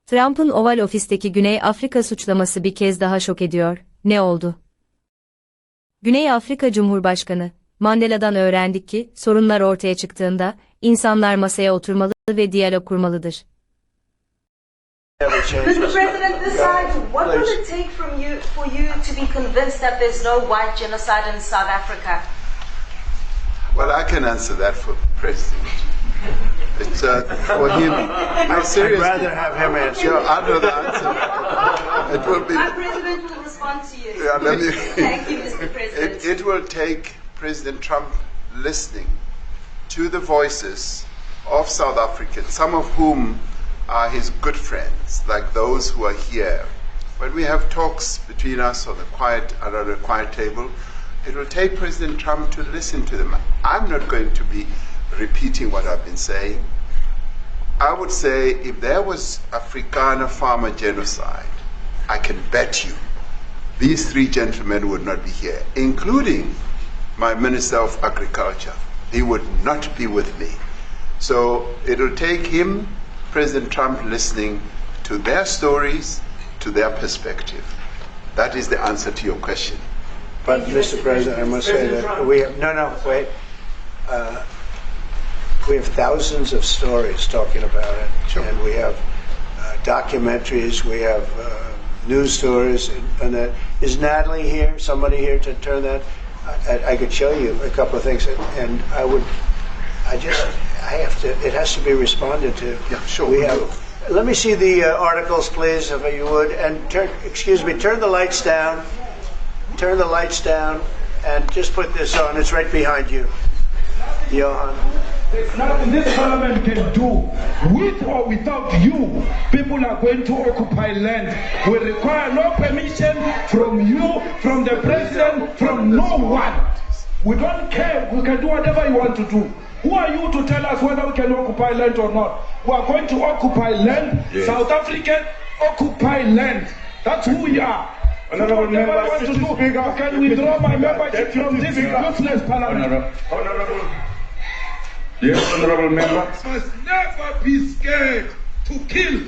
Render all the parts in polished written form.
Trump'ın Oval Ofis'teki Güney Afrika suçlaması bir kez daha şok ediyor. Ne oldu? Güney Afrika Cumhurbaşkanı, Mandela'dan öğrendik ki, sorunlar ortaya çıktığında, insanlar masaya oturmalı ve diyalog kurmalıdır. Mr. President, decide what will it take for you to be convinced that there's no white genocide in South Africa? Well, I can answer that for the President. It's for him. I'd rather have him answer. Sure, I know the answer. It will be. Our President will respond to you. Yeah, let me, Thank you, Mr. President. it will take President Trump listening to the voices of South Africans, some of whom are his good friends, like those who are here. When we have talks between us on around a quiet table, it will take President Trump to listen to them. I'm not going to be repeating what I've been saying. I would say if there was Afrikaner farmer genocide, I can bet you these three gentlemen would not be here, including my Minister of Agriculture. He would not be with me. So it will take him, President Trump, listening to their stories, to their perspective. That is the answer to your question. But, Mr. President, I must say that we have, wait. We have thousands of stories talking about it. Sure. And we have documentaries, we have news stories, and that. Is Natalie here? Somebody here to turn that? I could show you a couple of things, and it has to be responded to. Yeah, sure. Let me see the articles, please, if you would, and turn the lights down. Turn the lights down, and just put this on. It's right behind you, Johan. There's nothing this parliament can do. With or without you, people are going to occupy land. We require no permission from you, from the president, from no one. We don't care. We can do whatever you want to do. Who are you to tell us whether we can occupy land or not? We are going to occupy land. Yes. South African occupy land. That's who we are. Honorable member, can withdraw my membership from this useless parliament. Yes, honorable member. Must never be scared to kill.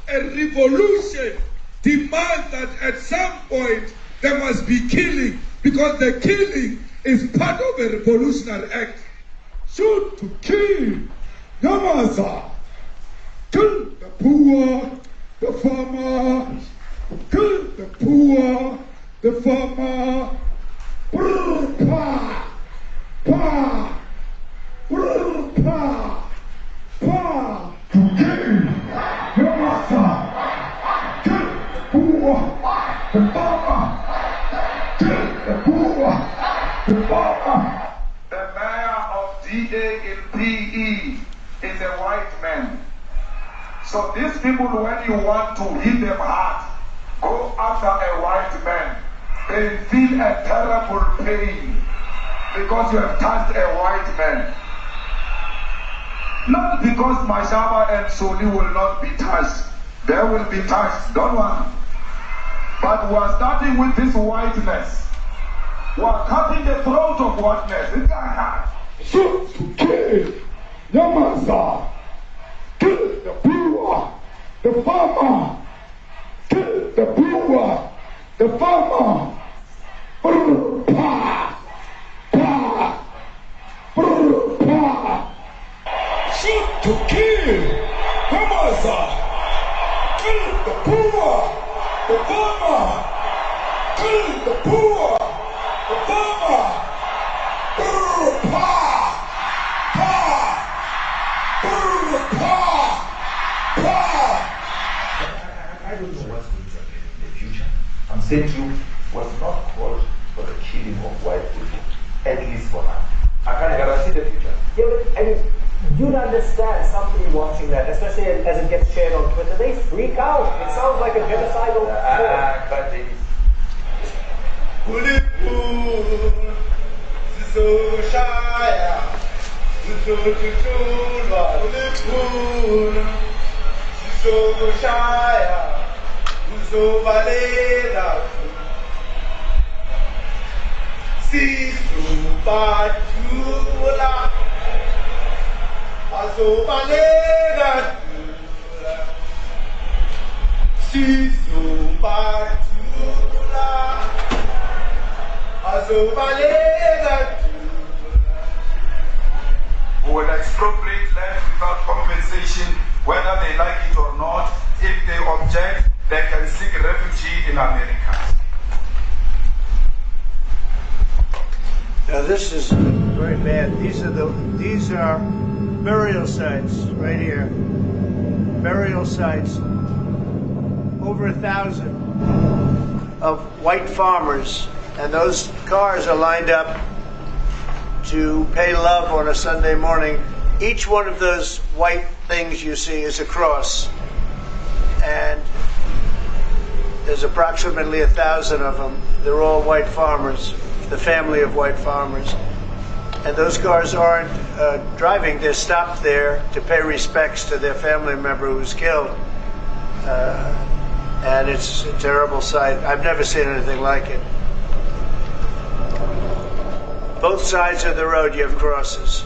A revolution demands that at some point there must be killing, because the killing is part of a revolutionary act. Shoot to kill. Yamasa. Kill the poor, the farmer. Kill the poor, the farmer. Brr, pa, pa. Pa, pa, to kill your master, kill the poor, the farmer, kill the poor, the farmer. The mayor of DA in PE is a white man. So these people, when you want to hit them hard, go after a white man. They feel a terrible pain because you have touched a white man. Not because Mashaba and Soli will not be touched. They will be touched, don't worry. But we are starting with this whiteness. We are cutting the throat of whiteness. Shoot to kill Yamasa. Kill the poor, the farmer. Kill the poor, the farmer. Pa, pa, pa. Shoot to kill Hamasa. Kill the poor, the farmer. Kill the poor, the farmer. Pa, pa, pa, pa. I don't know what's going to happen in the future. I'm saying to you, was not called for the killing of white people, at least for now. I can't guarantee the future. Yeah, but I mean, you'd understand somebody watching that, especially as it gets shared on Twitter, they freak out. It sounds like a genocidal But it is. Who will expropriate land without compensation, whether they like it or not. If they object, they can seek refuge in America. Now this is very bad. These are burial sites right here. Burial sites. Over 1,000 of white farmers, and those cars are lined up to pay love on a Sunday morning. Each one of those white things you see is a cross, and there's approximately 1,000 of them. They're all white farmers, the family of white farmers. And those cars aren't driving, they're stopped there to pay respects to their family member who was killed. And it's a terrible sight. I've never seen anything like it. Both sides of the road you have crosses.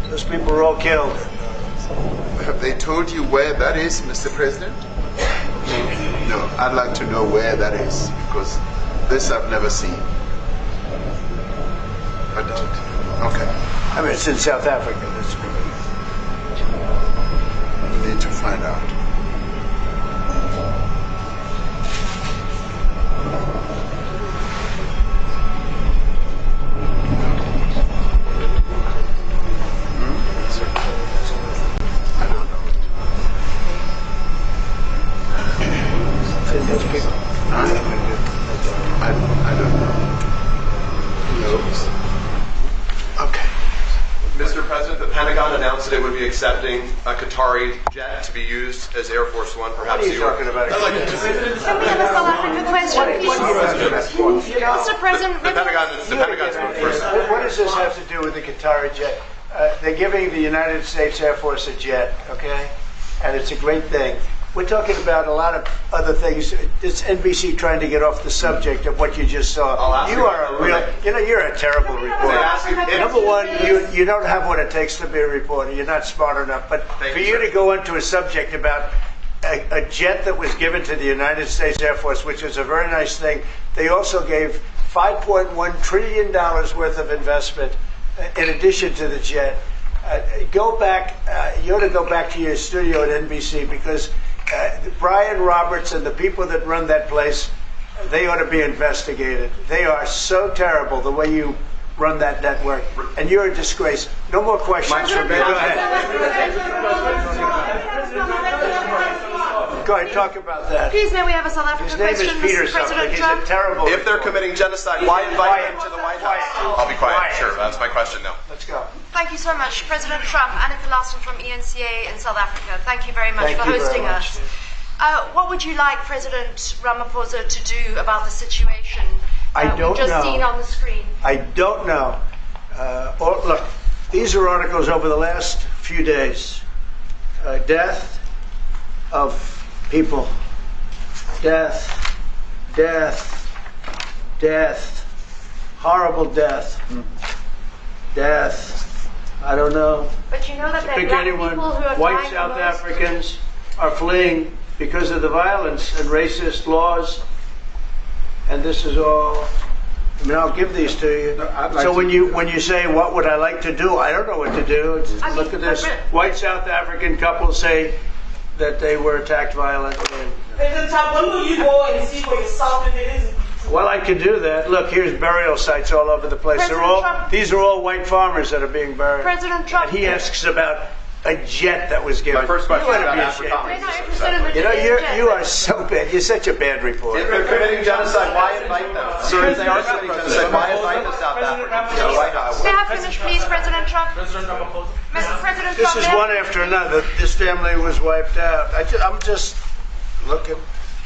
Those people were all killed. Have they told you where that is, Mr. President? No, I'd like to know where that is, because this I've never seen. I don't. Okay. I mean, it's in South Africa. That's We need to find out. I don't know. I don't know. Who knows? Okay. Mr. President, the Pentagon announced that it would be accepting a Qatari jet to be used as Air Force One. Perhaps What are you talking about? I'd like to Can we have a South African question, please? Mr. President, the Pentagon's going first. What does this have to do with the Qatari jet? They're giving the United States Air Force a jet, okay? And it's a great thing. We're talking about a lot of other things. It's NBC trying to get off the subject of what you just saw. You are a real, you're a terrible reporter. Number one, you don't have what it takes to be a reporter. You're not smart enough. But for you to go into a subject about a jet that was given to the United States Air Force, which is a very nice thing, they also gave $5.1 trillion worth of investment in addition to the jet. Go back, you ought to go back to your studio at NBC, because Brian Roberts and the people that run that place, they ought to be investigated. They are so terrible the way you run that network, and you're a disgrace. No more questions from me. Go ahead. Go ahead, talk about that. Please, may we have a South African question, Mr. President Trump? He's a terrible If they're reporter. committing genocide, why invite them to the White House? I'll be quiet. Sure, that's my question now. Let's go. Thank you so much, President Trump. Annika Larson from ENCA in South Africa. Thank you very much Thank for you very hosting much. us. What would you like President Ramaphosa to do about the situation that we've just seen on the screen? I don't know. Look, these are articles over the last few days. Death of people. Death. Death. Death. Horrible death. Death. I don't know. But you know that there are Pick black anyone. people who are White dying South the most? Africans are fleeing because of the violence and racist laws. And this is all. I mean, I'll give these to you. So when you say what would I like to do, I don't know what to do. Look at this. White South African couple say that they were attacked violently. President Trump, when will you go and see where your South Africa is? Well, I could do that. Look, here's burial sites all over the place. These are all white farmers that are being buried. President Trump. And he asks about a jet that was given. My first question is about We're not interested in the You are so bad. You're such a bad reporter. If they're committing genocide, why invite them? Sir, if they are committing genocide, why invite the South Africans to the White House? May I finish, please, President Trump? President Ramaphosa. President This Trump, is one after another. This family was wiped out. I'm just looking.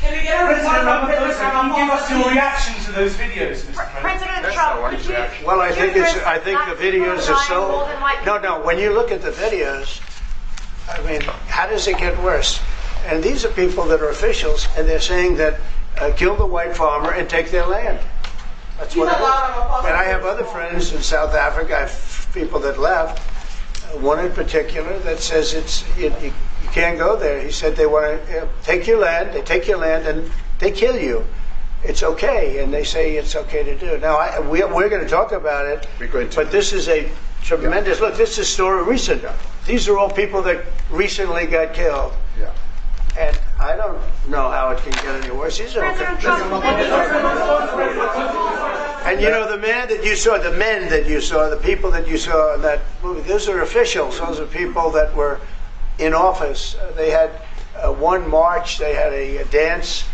Can we get a report from President Ramaphosa? Give us your reaction to those videos, Mr. President. President Trump, could you? Well, I think the videos are so. More than white people? No. When you look at the videos, I mean, how does it get worse? And these are people that are officials, and they're saying that kill the white farmer and take their land. That's what it is. And I have other friends in South Africa. I have people that left. One in particular that says you can't go there. He said they want to take your land. They take your land and they kill you. It's okay, and they say it's okay to do. Now we're going to talk about it. But this is a tremendous look. This is a story recent. These are all people that recently got killed. Yeah. And I don't know how it can get any worse. These are and you know, the men that you saw, the people that you saw in that movie, those are officials. Those are people that were in office. They had one march, they had a dance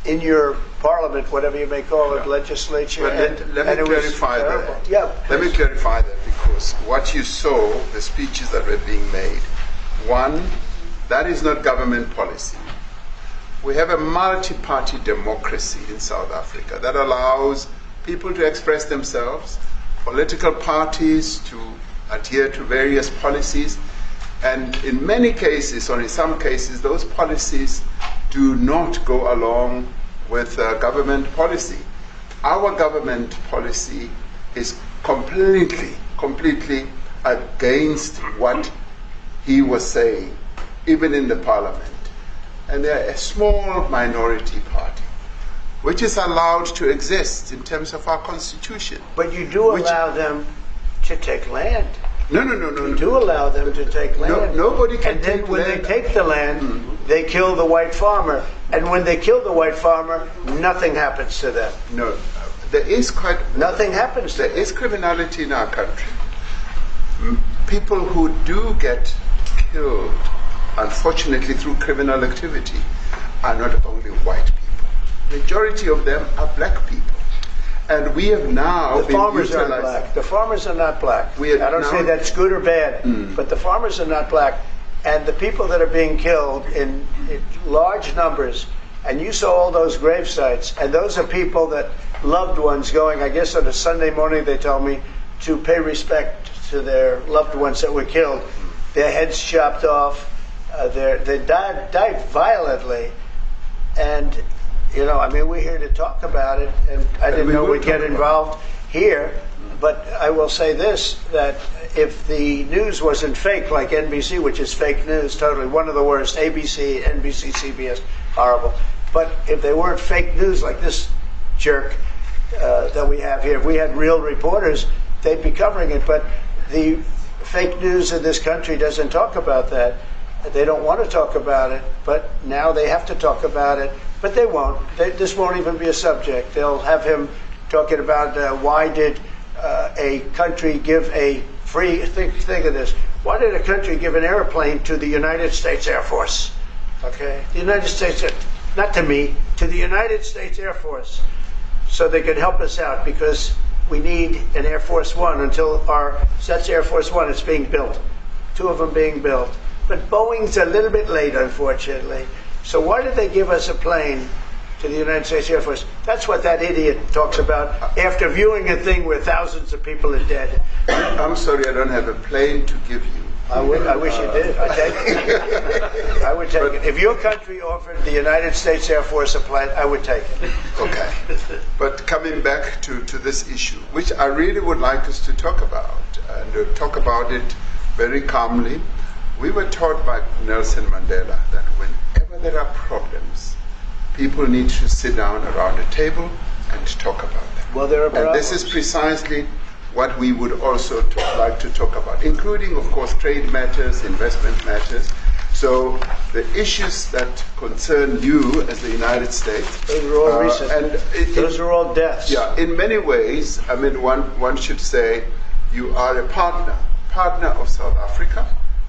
in your parliament, whatever you may call it, legislature. But let me clarify that. Yeah, let me clarify that, because what you saw, the speeches that were being made, one, that is not government policy. We have a multi-party democracy in South Africa that allows people to express themselves, political parties to adhere to various policies, and in many cases, or in some cases, those policies do not go along with government policy. Our government policy is completely against what he was saying, even in the parliament. And they're a small minority party, which is allowed to exist in terms of our constitution. But you do allow them to take land. No. You do allow them to take land. Nobody can take land. And then when they take the land, they kill the white farmer. And when they kill the white farmer, nothing happens to them. No. There is nothing happens to them. There is criminality in our country. People who do get killed, unfortunately, through criminal activity, are not only white people. Majority of them are black people. And we have now the farmers are not black. The farmers are not black. I don't say that's good or bad, but the farmers are not black. And the people that are being killed in large numbers, and you saw all those grave sites, and those are people that loved ones going, I guess on a Sunday morning, they told me, to pay respect to their loved ones that were killed. Their heads chopped off. They died violently. And you know, I mean, we're here to talk about it, and I didn't know we'd get involved here, but I will say this, that if the news wasn't fake, like NBC, which is fake news, totally, one of the worst, ABC, NBC, CBS, horrible, but if they weren't fake news like this jerk that we have here, if we had real reporters, they'd be covering it, but the fake news in this country doesn't talk about that. They don't want to talk about it, but now they have to talk about it. But they won't. This won't even be a subject. They'll have him talking about why did a country give a free, think of this, why did a country give an airplane to the United States Air Force? Okay? The United States, not to me, to the United States Air Force, so they could help us out, because we need an Air Force One until that's Air Force One, it's being built. 2 of them being built. But Boeing's a little bit late, unfortunately. So why did they give us a plane to the United States Air Force? That's what that idiot talks about after viewing a thing where thousands of people are dead. I'm sorry, I don't have a plane to give you. I wish you did. I'd take it. I would take it. If your country offered the United States Air Force a plane, I would take it. Okay. But coming back to this issue, which I really would like us to talk about, and talk about it very calmly. We were taught by Nelson Mandela that whenever there are problems, people need to sit down around a table and talk about them. Well, there are problems. And this is precisely what we would also like to talk about, including, of course, trade matters, investment matters. So the issues that concern you as the United States. Those are all recent. Those are all deaths. Yeah, in many ways, I mean, one should say you are a partner of South Africa,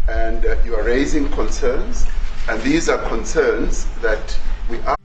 and you are raising concerns, and these are concerns that we are